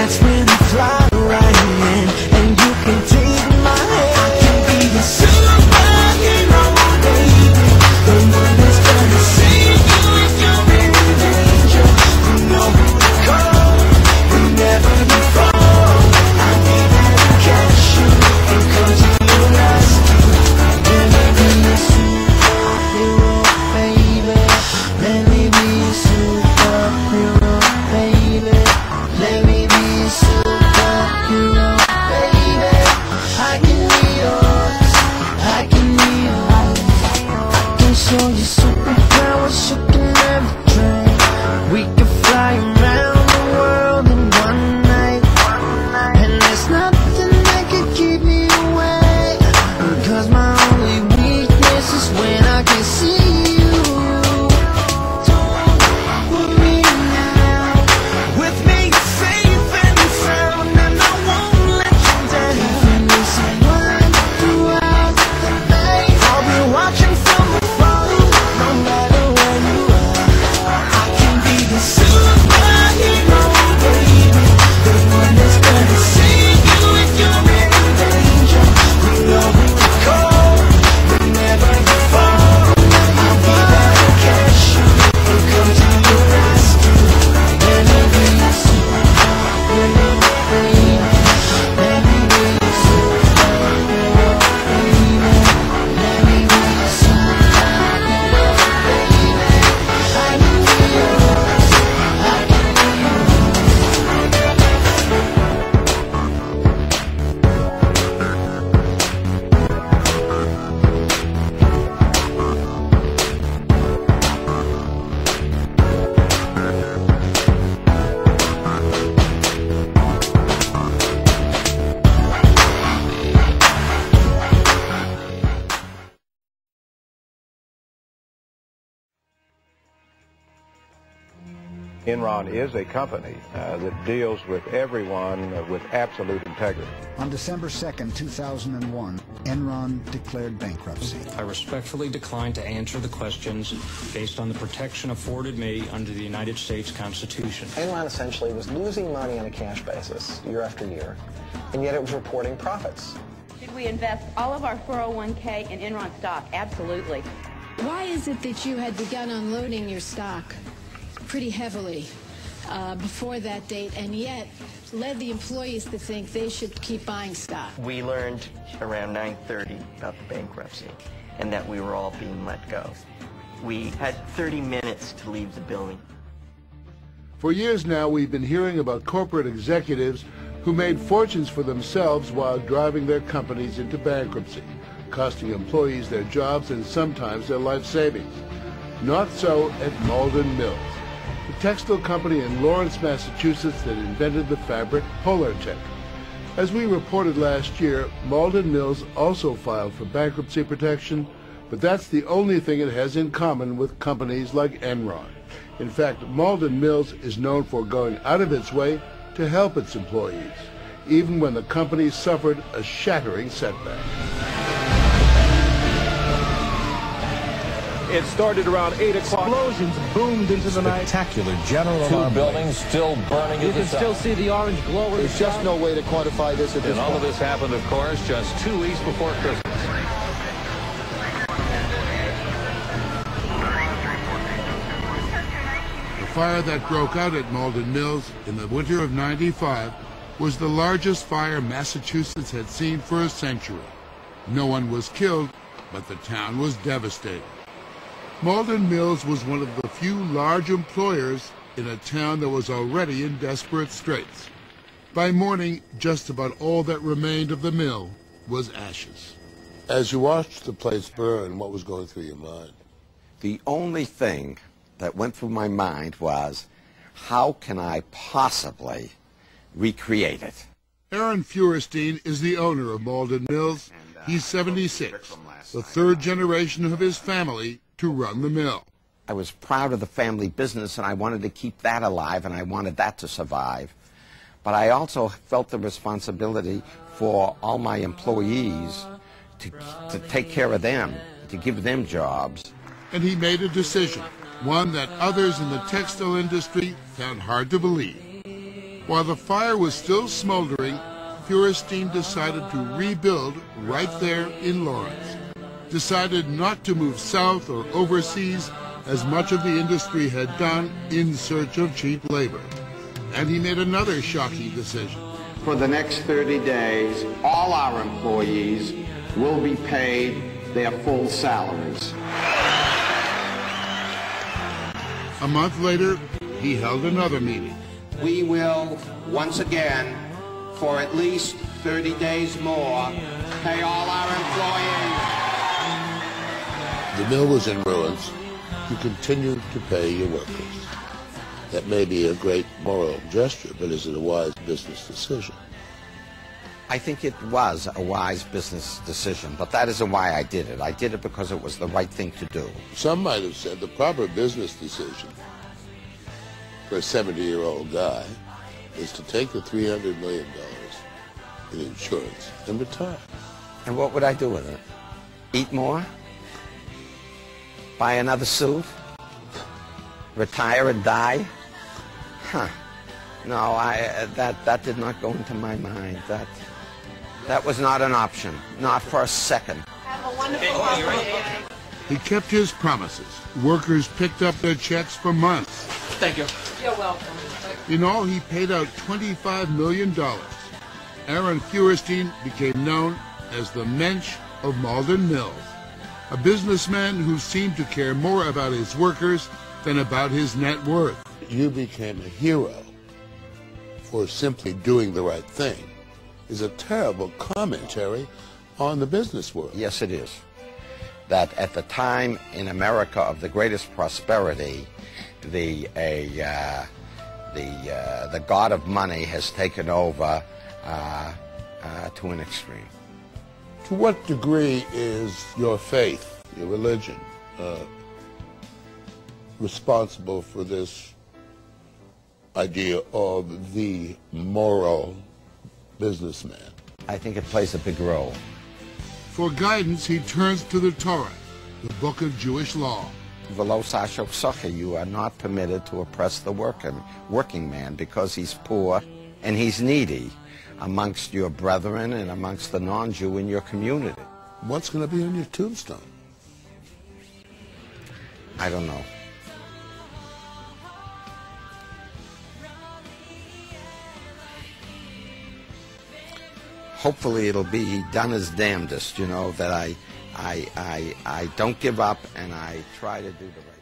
that's when I fly right in, and you can take my hand. I can be your superhero, baby, the one that's gonna save you if you're in danger. You know who to call whenever you fall. I'll be there to catch you and come to your rescue. Let me be your superhero, baby. Let me be your superhero, baby. Let me be your superhero, baby. I can be yours, I can be yours. I can show you superpowers you can never dream. We can fly around the world in one night, and there's nothing that could keep me away, cause my only weakness is when I can't see you. With me now, with me you're safe and sound, and I won't let you down. Even if someone throughout the night, I'll be watching from afar, no matter where you are. I can be the superhero, baby, the one that's gonna save you if you're in danger. You know who to call whenever you fall. I'll be there to catch you and come to your rescue. Let me be your superhero, baby. Let me be your superhero, baby. Let me be your superhero, baby. I can be yours, I can be Enron is a company that deals with everyone with absolute integrity. On December 2nd, 2001, Enron declared bankruptcy. I respectfully decline to answer the questions based on the protection afforded me under the United States Constitution. Enron essentially was losing money on a cash basis year after year, and yet it was reporting profits. Should we invest all of our 401k in Enron stock? Absolutely. Why is it that you had begun unloading your stock pretty heavily before that date, and yet led the employees to think they should keep buying stock? We learned around 9:30 about the bankruptcy and that we were all being let go. We had 30 minutes to leave the building. For years now, we've been hearing about corporate executives who made fortunes for themselves while driving their companies into bankruptcy, costing employees their jobs and sometimes their life savings. Not so at Malden Mills, the textile company in Lawrence, Massachusetts that invented the fabric Polartec. As we reported last year, Malden Mills also filed for bankruptcy protection, but that's the only thing it has in common with companies like Enron. In fact, Malden Mills is known for going out of its way to help its employees, even when the company suffered a shattering setback. It started around 8 o'clock. Explosions boomed into the night. Spectacular general Two alarm. buildings still burning. You can still see the orange glow. There's just no way to quantify this at this point. And all of this happened, of course, just 2 weeks before Christmas. The fire that broke out at Malden Mills in the winter of '95 was the largest fire Massachusetts had seen for a century. No one was killed, but the town was devastated. Malden Mills was one of the few large employers in a town that was already in desperate straits. By morning, just about all that remained of the mill was ashes. As you watched the place burn, what was going through your mind? The only thing that went through my mind was, how can I possibly recreate it? Aaron Feuerstein is the owner of Malden Mills. He's 76, the third generation of his family to run the mill. I was proud of the family business, and I wanted to keep that alive, and I wanted that to survive. But I also felt the responsibility for all my employees to take care of them, to give them jobs. And he made a decision, one that others in the textile industry found hard to believe. While the fire was still smoldering, Feuerstein decided to rebuild right there in Lawrence. Decided not to move south or overseas as much of the industry had done in search of cheap labor. And he made another shocking decision. For the next 30 days, all our employees will be paid their full salaries. A month later, he held another meeting. We will, once again, for at least 30 days more, pay all our employees. The mill was in ruins. You continued to pay your workers. That may be a great moral gesture, but is it a wise business decision? I think it was a wise business decision, but that isn't why I did it. I did it because it was the right thing to do. Some might have said the proper business decision for a 70-year-old guy is to take the $300 million in insurance and retire. And what would I do with it? Eat more? Buy another suit? Retire and die? Huh. No, that did not go into my mind. That was not an option, not for a second. Have a wonderful holiday. He kept his promises. Workers picked up their checks for months. Thank you. You're welcome. In all, he paid out $25 million. Aaron Feuerstein became known as the Mensch of Malden Mills, a businessman who seemed to care more about his workers than about his net worth. You became a hero for simply doing the right thing is a terrible commentary on the business world. Yes, it is. That at the time in America of the greatest prosperity, the god of money has taken over to an extreme. To what degree is your faith, your religion, responsible for this idea of the moral businessman? I think it plays a big role. For guidance, he turns to the Torah, the book of Jewish law. You are not permitted to oppress the working man because he's poor and he's needy amongst your brethren and amongst the non-Jew in your community. What's going to be on your tombstone? I don't know. Hopefully it'll be he done his damnedest, you know, that I don't give up and I try to do the right.